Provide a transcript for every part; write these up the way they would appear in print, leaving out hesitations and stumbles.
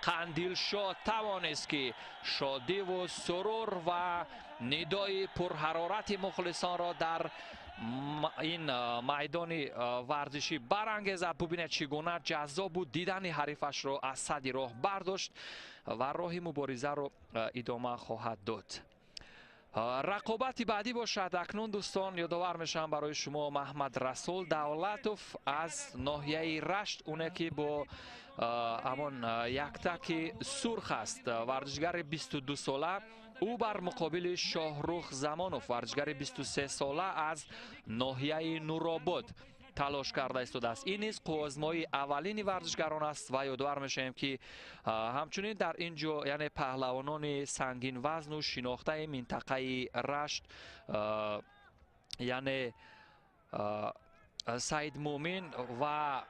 қандилшод тавонист ки шодиву сурур ва нидои пурҳарорати мухлисонро дар این майдони варзишӣ барангезад. бубинед чӣ гуна ҷаззоб буд дидани ҳарифашро аз сади роҳ бардошт ва роҳи муборизаро идома хоҳад дод. рақобати баъдӣ бошад. акнун дӯстон ёдовар мешавам барои шумо маҳмад расул давлатов аз ноҳияи рашт, оне ки бо ҳамон яктаки сурх аст, варзишгари 22 сола. ӯ бар муқобили шоҳрух замонов, варзишгари 23 сола аз ноҳияи нуробод талош карда истодааст. ин низ қувозмои аввалини варзишгарон аст ва ёдовар мешавем ки ҳамчунин дар ин ҷо яъне паҳлавонони сангинвазну шинохтаи минтақаи рашт, яъне саид муъмин ва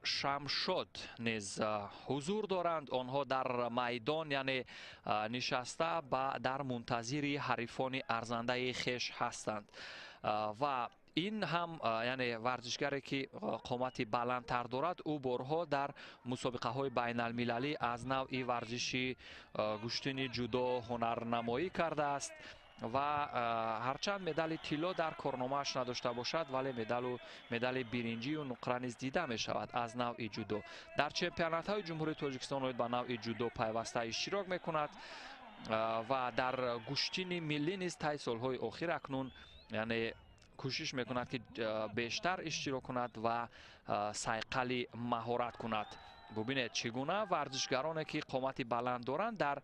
шамшод низ ҳузур доранд. онҳо дар майдон яъне нишаста дар мунтазири ҳарифони арзандаи хеш ҳастанд ва ин ҳам яъне варзишгаре ки қомати баландтар дорад. ӯ борҳо дар мусобиқаҳои байналмилалӣ аз навъи варзиши гӯштини ҷудо ҳунарнамоӣ кардааст ва ҳарчанд медали тилло дар корномааш надошта бошад, вале медали биринҷию нуқра низ дида мешавад аз навъи ҷудо. дар чемпионатҳои ҷумҳурии Тоҷикистон оид ба навъи ҷудо пайваста иштирок мекунад ва дар гӯштини миллӣ низ таи солҳои охир акнун яъне кӯшиш мекунад ки бештар иштирок кунад ва сайқали маҳорат кунад. бубинед чӣ гуна варзишгароне ки қомати баланд доранд дар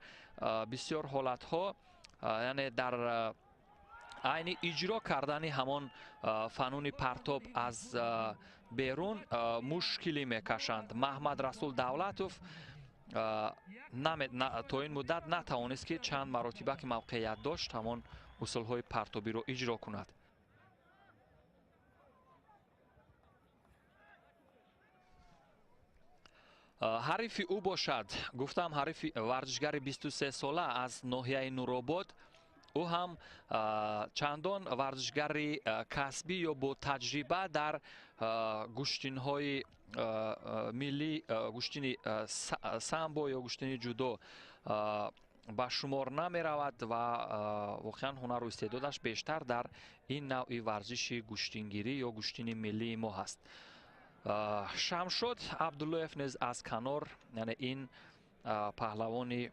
бисёр ҳолатҳо яъне дар айни иҷро кардани ҳамон фануни партоб аз берун мушкилӣ мекашанд. маҳмад расул давлатов то ин муддат натавонист ки чанд маротиба ки мавқеият дошт ҳамон усулҳои партобиро иҷро кунад. ҳарифи ӯ бошад, гуфтам ҳарифи варзишгари 23 сола аз ноҳияи нуробод. ӯ ҳам чандон варзишгари касбӣ ё бо таҷриба дар гӯштинҳои миллӣ, гӯштини самбо ё гӯштини ҷудо ба шумор намеравад ва воқеан ҳунару истеъдодаш бештар дар ин навъи варзиши гӯштингирӣ ё гӯштини миллии мо ҳаст. шамшод абдуллоев низ аз канор, яъне ин паҳлавони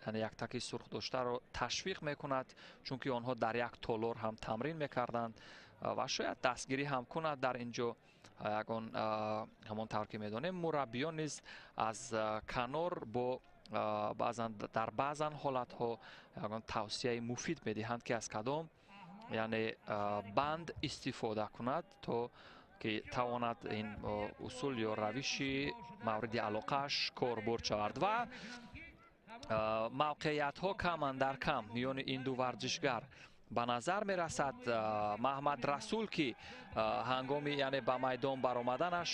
яъне яктаки сурхдоштаро ташвиқ мекунад, чунки онҳо дар як толор ҳам тамрин мекарданд ва шояд дастгирӣ ҳам кунад дар ин ҷо. ягон ҳамон тавр ки медонем мураббиён низ аз канор бо дар баъзан ҳолатҳо ягон тавсияи муфид медиҳанд ки аз кадом яъне банд истифода кунад то ки тавонад ин усул ё равиши мавриди алоқааш корборд шавад. ва мавқеиятҳо каманд дар кам миёни ин ду варзишгар. ба назар мерасад маҳмад расул ки ҳангоми яъне ба майдон баромаданаш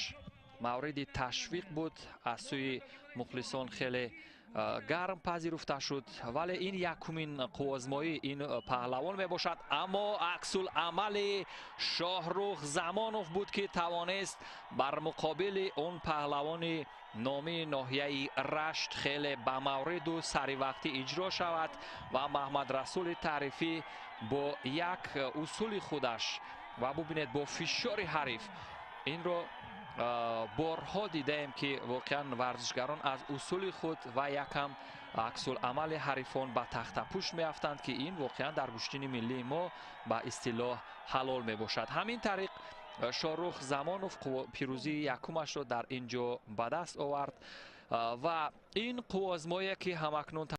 мавриди ташвиқ буд, аз сӯи мухлисон хеле гарм пазируфта шуд, вале ин якумин қувозмои ин паҳлавон мебошад. аммо аксулъамали шоҳрух замонов буд ки тавонист бар муқобили он паҳлавони номии ноҳияи рашт хеле ба мавриду саривақтӣ иҷро шавад ва маҳмад расули таърифӣ бо як усули худаш ва бубинед бо фишори ҳариф инро борҳо дидаем ки воқеан варзишгарон аз усули худ ва якам аксулъамали ҳарифон ба тахтапушт меафтанд ки ин воқеан дар гӯштини миллии мо ба истилоҳ ҳалол мебошад. ҳамин тариқ шоҳрух замонов пирӯзии якумашро дар ин ҷо ба даст овард ва ин қувозмое ки ҳамакнун